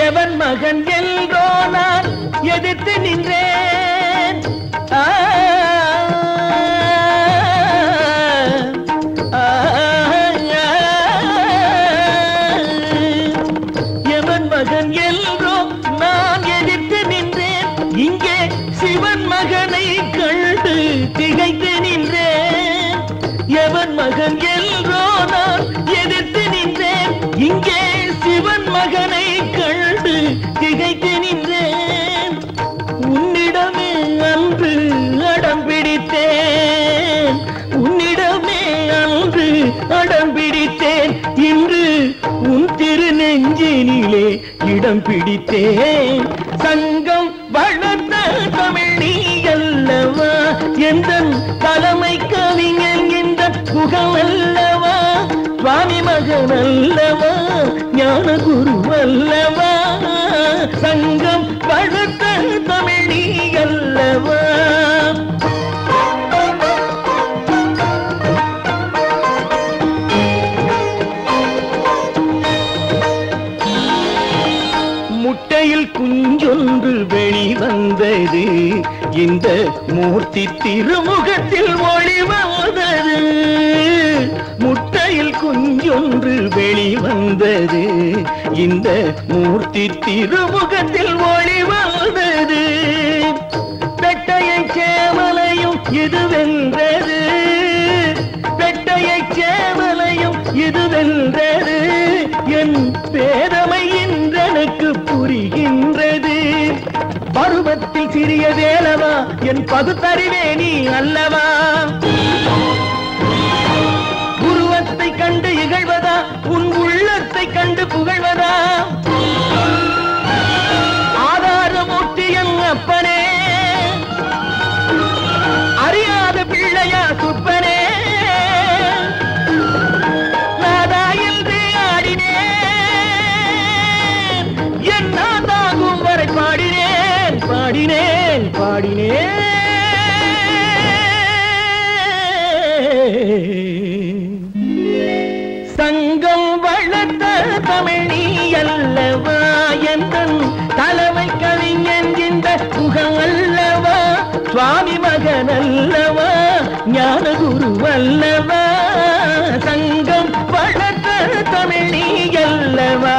எவன் மகன் என்றோ நான் எதிர்த்து நின்றேன். எவன் மகன் என்றோ நான் எதிர்த்து நின்றேன். இங்கே சிவன் மகனை கண்டு திகைத்து நின்றேன். எவன் மகன் என்றோ நான் எதிர்த்து நின்றேன். இங்கே சிவன் மகனை கண்டு திகைத்து நின்றேன். உன்னிடமே அன்று அடம் பிடித்தேன். உன்னிடமே அன்று அடம் பிடித்தேன். இன்று உன் திரு நெஞ்சினிலே இடம் பிடித்தேன். சங்கம் வளர்த்த தமிழ் நீ அல்லவா, எந்தன் தலைமை கவிஞன் இந்த புகழ் அல்லவா, சுவாமி மகன் அல்லவா, ஞான குரு அல்லவா, சங்கம் வளர்த்த தமிழ் நீ அல்லவா. முட்டையில் குஞ்சொன்று வெளிவந்தது, இந்த மூர்த்தி திருமுகத்தில் ஒளி வந்தது. முட்டையில் குஞ்சொன்று வெளிவந்தது, இந்த மூர்த்தி திருமுகத்தில் ஒளி வந்தது. பெட்டையை சேவலையும் இது வென்றது, பெட்டையை சேவலையும் இது வென்றது. என் பேதமை இன்றனுக்கு புரிகின்றது. பருவத்தில் சிறிய வேலவா, என் பகுத்தறிவே நீ அல்லவா. உருவத்தை கண்டு இகழ்வதா, உன் உள்ளத்தை கண்டு புகழ்வதா. ஆதாரமூர்த்தி என் அப்பனே, அறியாத பிள்ளையா சுப்பனே. நாதா என்று ஆடினேன், என் நாதாகும் வரை பாடினேன் பாடினேன் பாடினேன். சங்கம் வளர்த்த தமிழ் நீ அல்லவா, எந்தன் தலைமை கவிஞன் இந்த புகழ் அல்லவா, சுவாமி மகன் அல்லவா, ஞான குரு அல்லவா, சங்கம் வளர்த்த தமிழ் நீ அல்லவா.